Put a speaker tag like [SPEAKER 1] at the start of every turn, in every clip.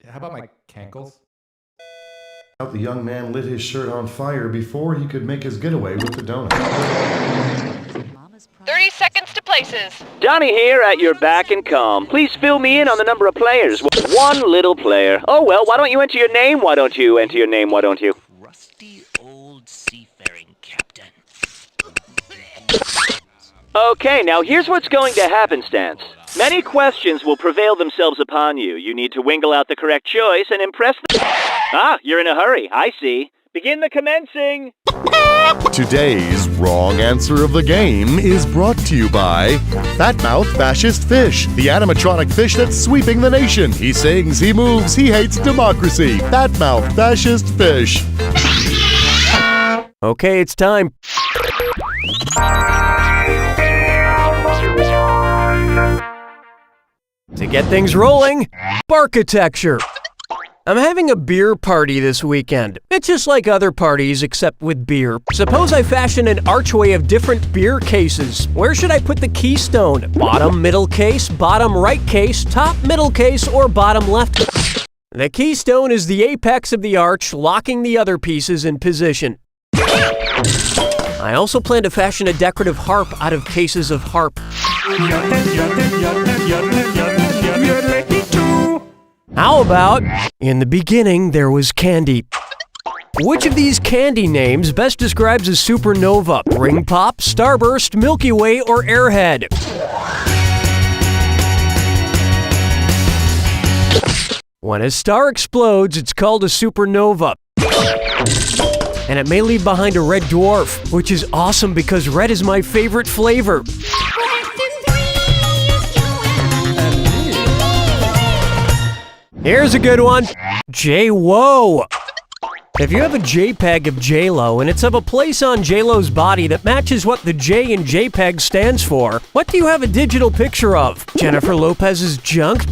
[SPEAKER 1] How about my cankles?
[SPEAKER 2] The young man lit his shirt on fire before he could make his getaway with the donut.
[SPEAKER 3] 30 seconds to places.
[SPEAKER 4] Johnny here at your back and calm. Please fill me in on the number of players. One little player. Oh, well, why don't you enter your name? Why don't you enter your name? Why don't you?
[SPEAKER 5] Rusty old seafaring captain.
[SPEAKER 4] Okay, now here's what's going to happen, Stance. Many questions will prevail themselves upon you. You need to wingle out the correct choice and impress the... Ah, you're in a hurry. I see. Begin the commencing.
[SPEAKER 6] Today's wrong answer of the game is brought to you by Fatmouth Fascist Fish, the animatronic fish that's sweeping the nation. He sings, he moves, he hates democracy. Fatmouth Fascist Fish.
[SPEAKER 4] Okay, it's time. To get things rolling, architecture. I'm having a beer party this weekend. It's just like other parties except with beer. Suppose I fashion an archway of different beer cases. Where should I put the keystone? Bottom middle case, bottom right case, top middle case, or bottom left? The keystone is the apex of the arch, locking the other pieces in position. I also plan to fashion a decorative harp out of cases of harp. How about, in the beginning, there was candy. Which of these candy names best describes a supernova? Ring Pop, Starburst, Milky Way, or Airhead? When a star explodes, it's called a supernova. And it may leave behind a red dwarf, which is awesome because red is my favorite flavor. Here's a good one. J-Wo. If you have a JPEG of J-Lo and it's of a place on J-Lo's body that matches what the J in JPEG stands for, what do you have a digital picture of? Jennifer Lopez's junk?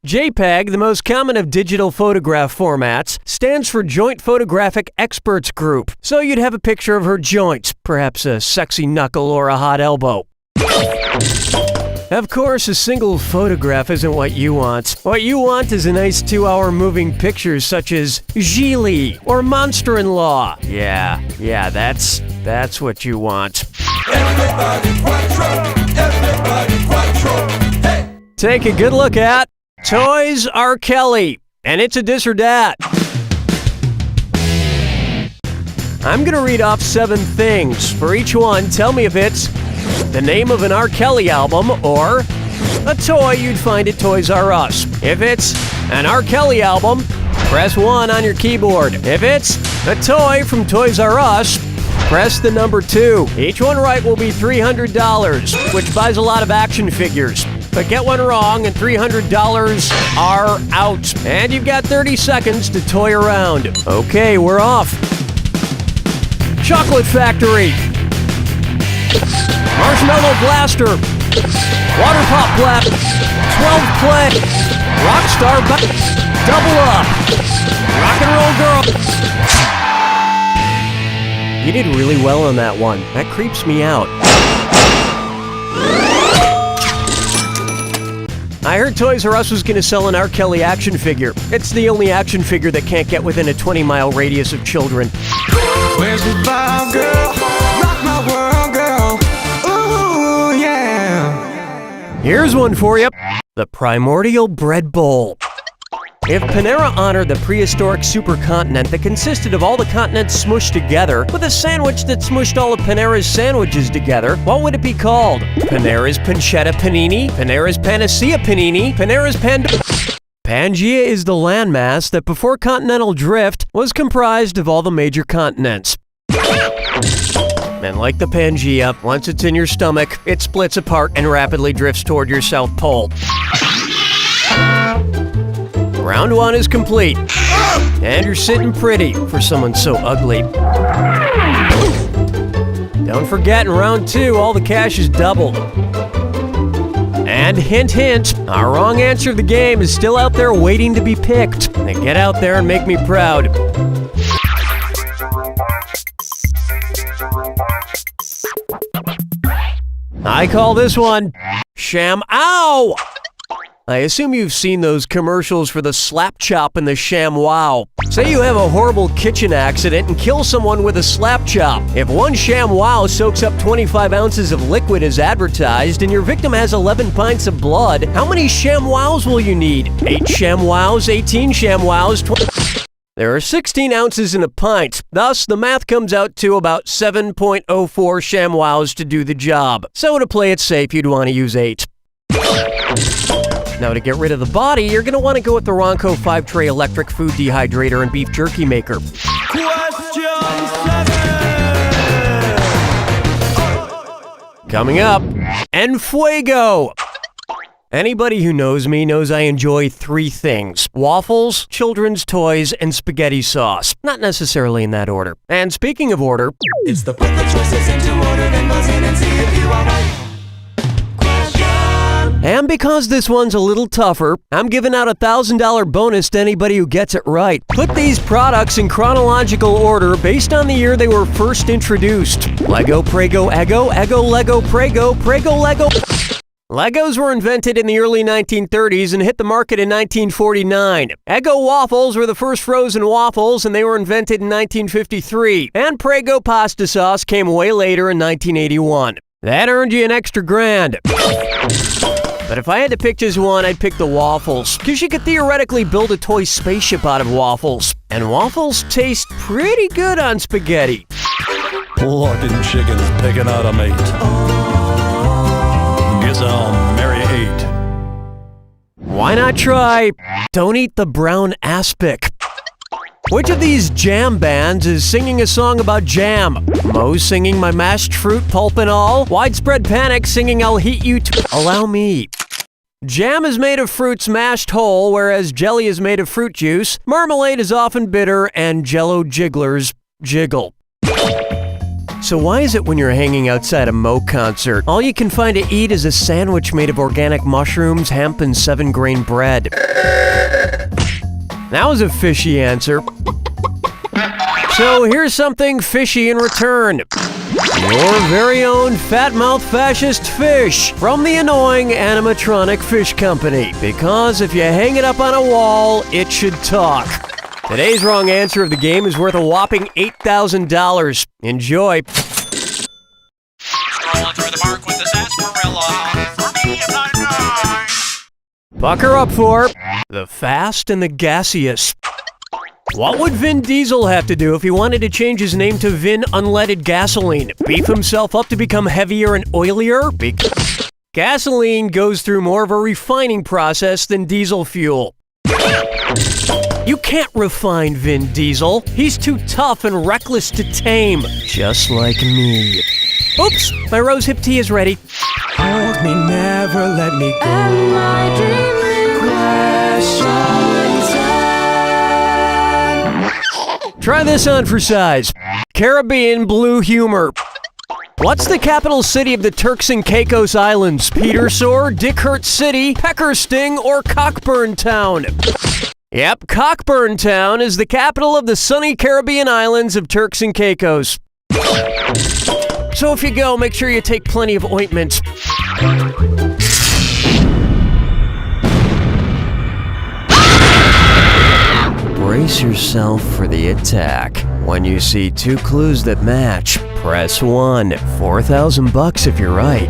[SPEAKER 4] JPEG, the most common of digital photograph formats, stands for Joint Photographic Experts Group. So you'd have a picture of her joints, perhaps a sexy knuckle or a hot elbow. Of course, a single photograph isn't what you want. What you want is a nice 2-hour moving picture such as Gigli or Monster-in-Law. Yeah, that's what you want. Everybody quattro, hey! Take a good look at Toys R Kelly, and it's a dis or dat. I'm gonna read off 7 things. For each one, tell me if it's the name of an R. Kelly album or a toy you'd find at Toys R Us. If it's an R. Kelly album, press 1 on your keyboard. If it's a toy from Toys R Us, press the number 2. Each one right will be $300, which buys a lot of action figures. But get one wrong and $300 are out. And you've got 30 seconds to toy around. Okay, we're off. Chocolate Factory. Marshmallow Blaster. Water Pop Blast. 12 Play. Rockstar Double Up. Rock and Roll Girl. You did really well on that one. That creeps me out. I heard Toys R Us was going to sell an R. Kelly action figure. It's the only action figure that can't get within a 20-mile radius of children.
[SPEAKER 7] Where's the vibe, girl? Rock my world, girl. Ooh, yeah.
[SPEAKER 4] Here's one for you. The Primordial Bread Bowl. If Panera honored the prehistoric supercontinent that consisted of all the continents smushed together with a sandwich that smushed all of Panera's sandwiches together, what would it be called? Panera's Pancetta Panini? Panera's Panacea Panini? Panera's Pangea is the landmass that before continental drift was comprised of all the major continents. And like the Pangea, once it's in your stomach, it splits apart and rapidly drifts toward your South Pole. Round 1 is complete. And you're sitting pretty for someone so ugly. Don't forget, in round 2, all the cash is doubled. And hint, hint, our wrong answer of the game is still out there waiting to be picked. Now get out there and make me proud. I call this one Sham Ow! I assume you've seen those commercials for the slap chop and the ShamWow. Say you have a horrible kitchen accident and kill someone with a slap chop. If one ShamWow soaks up 25 ounces of liquid as advertised and your victim has 11 pints of blood, how many ShamWows will you need? 8 ShamWows, 18 ShamWows, 20... There are 16 ounces in a pint, thus the math comes out to about 7.04 ShamWows to do the job. So to play it safe, you'd want to use 8. Now to get rid of the body, you're going to want to go with the Ronco 5-tray electric food dehydrator and beef jerky maker.
[SPEAKER 7] Question 7.
[SPEAKER 4] Coming up, Enfuego! Anybody who knows me knows I enjoy 3 things: waffles, children's toys, and spaghetti sauce. Not necessarily in that order. And speaking of order,
[SPEAKER 7] It's the put the choices into order, then buzz in and see if you are right.
[SPEAKER 4] and because this one's a little tougher, I'm giving out a $1,000 bonus to anybody who gets it right. Put these products in chronological order based on the year they were first introduced. Lego, Prego, Eggo, Eggo, Lego, Prego, Prego, Lego. Legos were invented in the early 1930s and hit the market in 1949. Eggo waffles were the first frozen waffles, and they were invented in 1953. And Prego pasta sauce came way later in 1981. That earned you an extra grand. But if I had to pick just one, I'd pick the waffles, because you could theoretically build a toy spaceship out of waffles. And waffles taste pretty good on spaghetti.
[SPEAKER 1] Plucking chickens, picking out a mate. Guess I'll marry 8.
[SPEAKER 4] Why not try Don't Eat the Brown Aspic? Which of these jam bands is singing a song about jam? Moe's singing My Mashed Fruit, Pulp and All. Widespread Panic singing I'll Heat You to Allow Me. Jam is made of fruits mashed whole, whereas jelly is made of fruit juice. Marmalade is often bitter, and Jell-O jigglers jiggle. So why is it when you're hanging outside a Moe concert, all you can find to eat is a sandwich made of organic mushrooms, hemp, and 7-grain bread? That was a fishy answer. So here's something fishy in return. Your very own fat-mouthed fascist fish from the annoying animatronic fish company. Because if you hang it up on a wall, it should talk. Today's wrong answer of the game is worth a whopping $8,000. Enjoy.
[SPEAKER 5] Strolling through the park with the sarsaparilla. For me, if I die.
[SPEAKER 4] Bucker up for the fast and the gaseous. What would Vin Diesel have to do if he wanted to change his name to Vin Unleaded Gasoline? Beef himself up to become heavier and oilier? Gasoline goes through more of a refining process than diesel fuel. You can't refine Vin Diesel. He's too tough and reckless to tame. Just like me. Oops, my rose hip tea is ready.
[SPEAKER 7] Hold me, never let me go. Am I dreaming? Question 10.
[SPEAKER 4] Try this on for size. Caribbean blue humor. What's the capital city of the Turks and Caicos Islands? Petersore, Dickhurt City, Peckersting, or Cockburn Town? Yep, Cockburn Town is the capital of the sunny Caribbean islands of Turks and Caicos. So if you go, make sure you take plenty of ointment. Brace yourself for the attack. When you see 2 clues that match, press 1. $4,000 if you're right.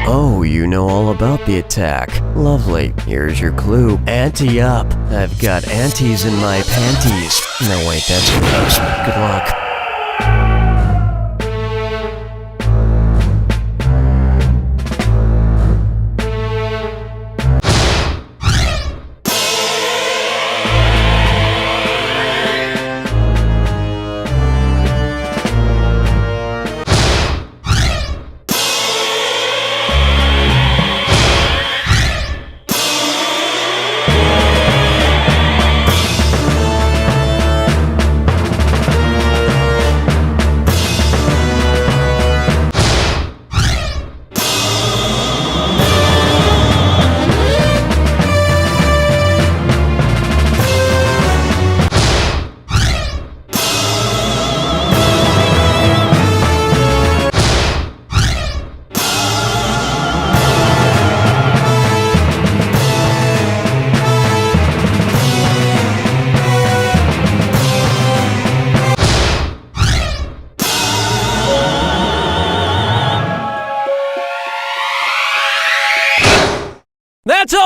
[SPEAKER 4] Oh, you know all about the attack. Lovely. Here's your clue. Ante up. I've got antes in my panties. No, wait, that's gross. Good luck.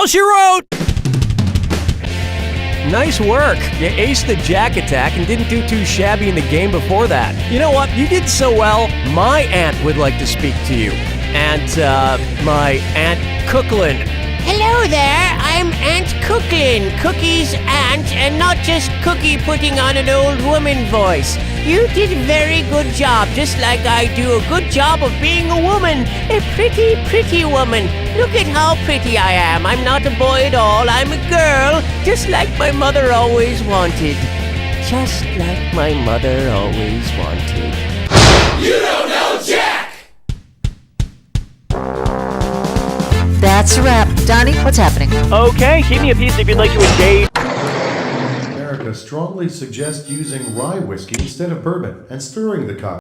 [SPEAKER 4] all she wrote! Nice work. You aced the jack attack and didn't do too shabby in the game before that. You know what? You did so well, my aunt would like to speak to you. My Aunt Cooklin.
[SPEAKER 3] Hello there, I'm Aunt Cooklin, Cookie's aunt, and not just Cookie putting on an old woman voice. You did a very good job, just like I do a good job of being a woman. A pretty, pretty woman. Look at how pretty I am. I'm not a boy at all, I'm a girl, just like my mother always wanted. Just like my mother always wanted.
[SPEAKER 7] You don't know Jack!
[SPEAKER 8] That's a wrap. Donnie, what's happening?
[SPEAKER 5] Okay, keep me a piece if you'd like to engage.
[SPEAKER 2] America strongly suggests using rye whiskey instead of bourbon and stirring the coffee.